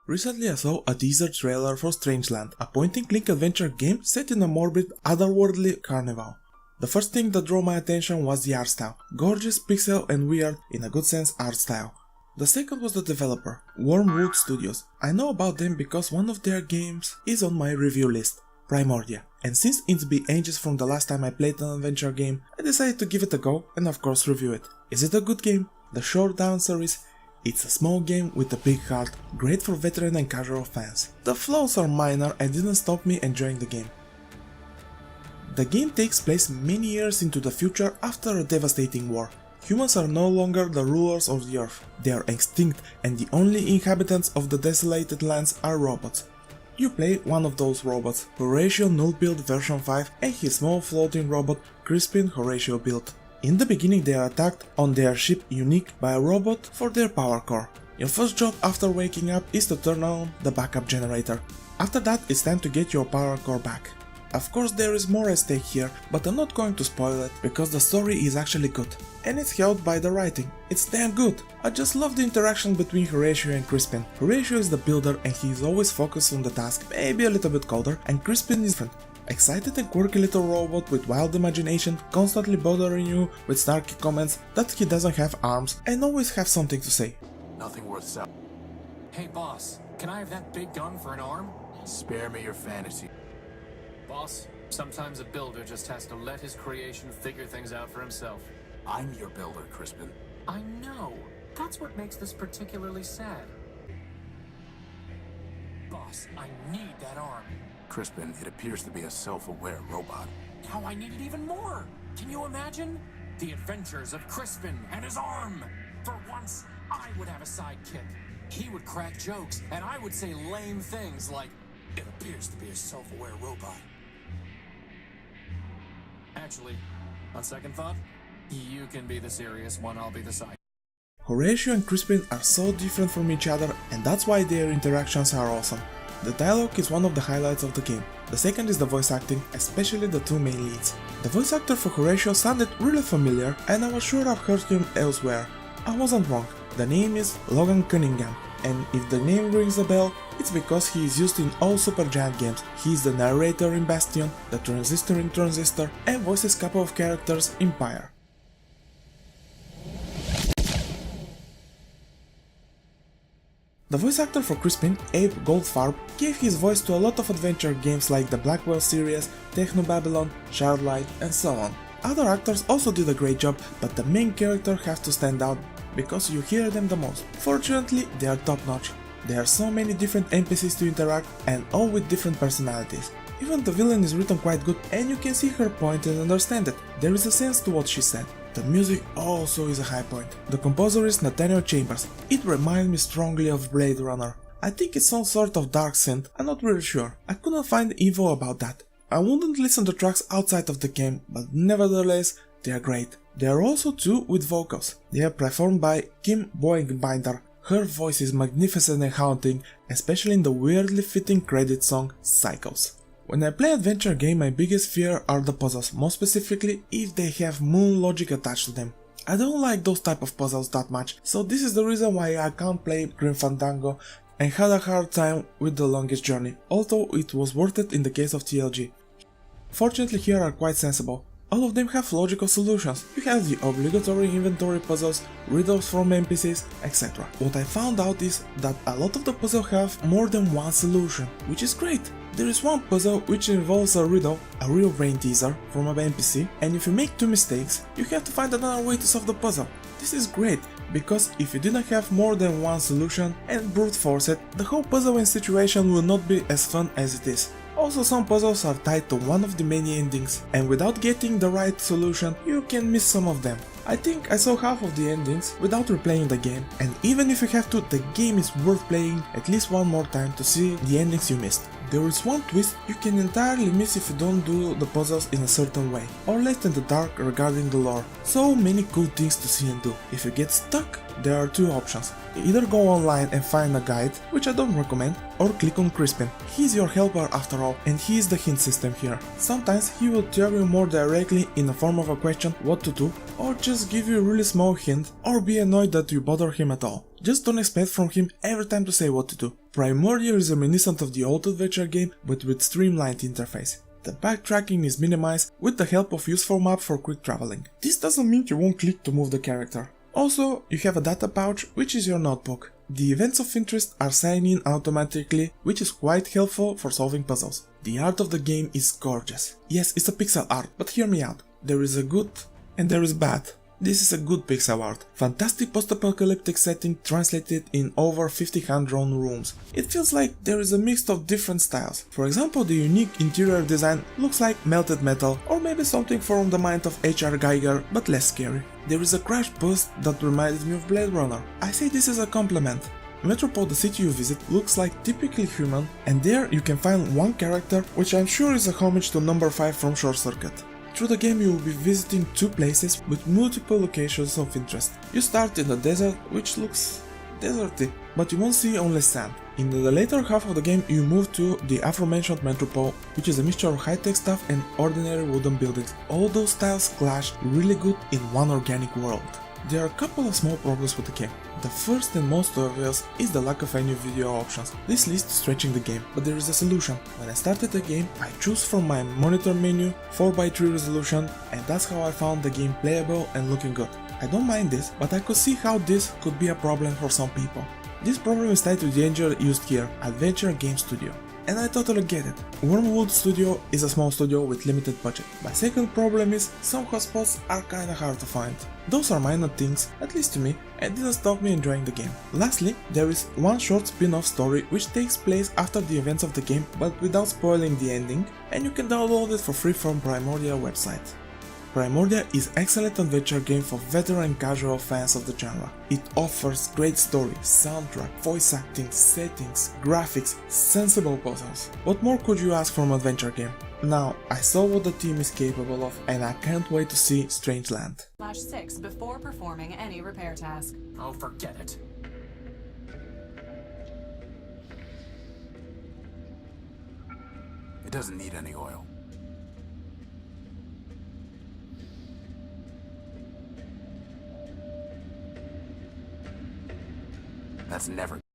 Recently I saw a teaser trailer for Strangeland, a point-and-click adventure game set in a morbid, otherworldly carnival. The first thing that drew my attention was the art style, gorgeous, pixel and weird, in a good sense, art style. The second was the developer, Wormwood Studios. I know about them because one of their games is on my review list, Primordia. And since it's been ages from the last time I played an adventure game, I decided to give it a go and of course review it. Is it a good game? The short answer is, it's a small game with a big heart, great for veteran and casual fans. The flaws are minor and didn't stop me enjoying the game. The game takes place many years into the future after a devastating war. Humans are no longer the rulers of the earth, they are extinct and the only inhabitants of the desolated lands are robots. You play one of those robots, Horatio Null Build version 5 and his small floating robot Crispin Horatio Build. In the beginning they are attacked on their ship Unique by a robot for their power core. Your first job after waking up is to turn on the backup generator. After that it's time to get your power core back. Of course there is more at stake here, but I'm not going to spoil it because the story is actually good. And it's helped by the writing, it's damn good. I just love the interaction between Horatio and Crispin. Horatio is the builder and he is always focused on the task, maybe a little bit colder, and Crispin is different. Excited and quirky little robot with wild imagination, constantly bothering you with snarky comments that he doesn't have arms and always have something to say. Nothing worth selling. Hey boss, can I have that big gun for an arm? Spare me your fantasy. Boss, sometimes a builder just has to let his creation figure things out for himself. I'm your builder, Crispin. I know. That's what makes this particularly sad. Boss, I need that arm. Crispin, it appears to be a self-aware robot. Now I need it even more. Can you imagine? The adventures of Crispin and his arm. For once, I would have a sidekick. He would crack jokes, and I would say lame things like, "It appears to be a self-aware robot." Actually, on second thought, you can be the serious one, I'll be the side. Horatio and Crispin are so different from each other and that's why their interactions are awesome. The dialogue is one of the highlights of the game. The second is the voice acting, especially the two main leads. The voice actor for Horatio sounded really familiar and I was sure I've heard him elsewhere. I wasn't wrong, the name is Logan Cunningham. And if the name rings a bell, it's because he is used in all Supergiant games. He is the narrator in Bastion, the Transistor in Transistor, and voices a couple of characters in Pyre. The voice actor for Crispin, Abe Goldfarb, gave his voice to a lot of adventure games like the Blackwell series, Technobabylon, Shardlight, and so on. Other actors also did a great job, but the main character has to stand out because you hear them the most. Fortunately, they are top notch. There are so many different NPCs to interact and all with different personalities. Even the villain is written quite good and you can see her point and understand it. There is a sense to what she said. The music also is a high point. The composer is Nathaniel Chambers. It reminds me strongly of Blade Runner. I think it's some sort of dark synth, I'm not really sure. I couldn't find info about that. I wouldn't listen to tracks outside of the game, but nevertheless, they are great. There are also two with vocals. They are performed by Kim Boeingbinder. Her voice is magnificent and haunting, especially in the weirdly fitting credit song Cycles. When I play adventure game, my biggest fear are the puzzles, more specifically if they have moon logic attached to them. I don't like those type of puzzles that much, so this is the reason why I can't play Grim Fandango and had a hard time with The Longest Journey, although it was worth it in the case of TLG. Fortunately here are quite sensible. All of them have logical solutions. You have the obligatory inventory puzzles, riddles from NPCs, etc. What I found out is that a lot of the puzzles have more than one solution, which is great. There is one puzzle which involves a riddle, a real brain teaser from an NPC, and if you make two mistakes, you have to find another way to solve the puzzle. This is great, because if you didn't have more than one solution and brute force it, the whole puzzle and situation will not be as fun as it is. Also, some puzzles are tied to one of the many endings, and without getting the right solution, you can miss some of them. I think I saw half of the endings without replaying the game, and even if you have to, the game is worth playing at least one more time to see the endings you missed. There is one twist you can entirely miss if you don't do the puzzles in a certain way, or left in the dark regarding the lore. So many cool things to see and do. If you get stuck, there are two options. Either go online and find a guide, which I don't recommend, or click on Crispin. He's your helper after all, and he is the hint system here. Sometimes he will tell you more directly in the form of a question what to do, or just give you a really small hint, or be annoyed that you bother him at all. Just don't expect from him every time to say what to do. Primordia is reminiscent of the old adventure game but with streamlined interface. The backtracking is minimized with the help of useful map for quick traveling. This doesn't mean you won't click to move the character. Also, you have a data pouch, which is your notebook. The events of interest are signed in automatically, which is quite helpful for solving puzzles. The art of the game is gorgeous. Yes, it's a pixel art, but hear me out. There is a good and there is bad. This is a good pixel art. Fantastic post-apocalyptic setting translated in over 50 hand-drawn rooms. It feels like there is a mix of different styles. For example, the unique interior design looks like melted metal or maybe something from the mind of H.R. Geiger, but less scary. There is a crash bust that reminded me of Blade Runner. I say this as a compliment. Metropole, the city you visit, looks like typically human, and there you can find one character which I'm sure is a homage to number 5 from Short Circuit. Through the game you will be visiting 2 places with multiple locations of interest. You start in the desert, which looks deserty, but you won't see only sand. In the later half of the game you move to the aforementioned Metropole, which is a mixture of high-tech stuff and ordinary wooden buildings. All those styles clash really good in one organic world. There are a couple of small problems with the game. The first and most obvious is the lack of any video options. This leads to stretching the game, but there is a solution. When I started the game, I choose from my monitor menu 4:3 resolution, and that's how I found the game playable and looking good. I don't mind this, but I could see how this could be a problem for some people. This problem is tied to the engine used here, Adventure Game Studio. And I totally get it. Wormwood Studio is a small studio with limited budget. My second problem is some hotspots are kinda hard to find. Those are minor things, at least to me, and didn't stop me enjoying the game. Lastly, there is one short spin-off story which takes place after the events of the game but without spoiling the ending, and you can download it for free from Primordia website. Primordia is excellent adventure game for veteran and casual fans of the genre. It offers great story, soundtrack, voice acting, settings, graphics, sensible puzzles. What more could you ask from an adventure game? Now, I saw what the team is capable of and I can't wait to see Strangeland. /6 before performing any repair task. Oh, forget it. It doesn't need any oil. That's never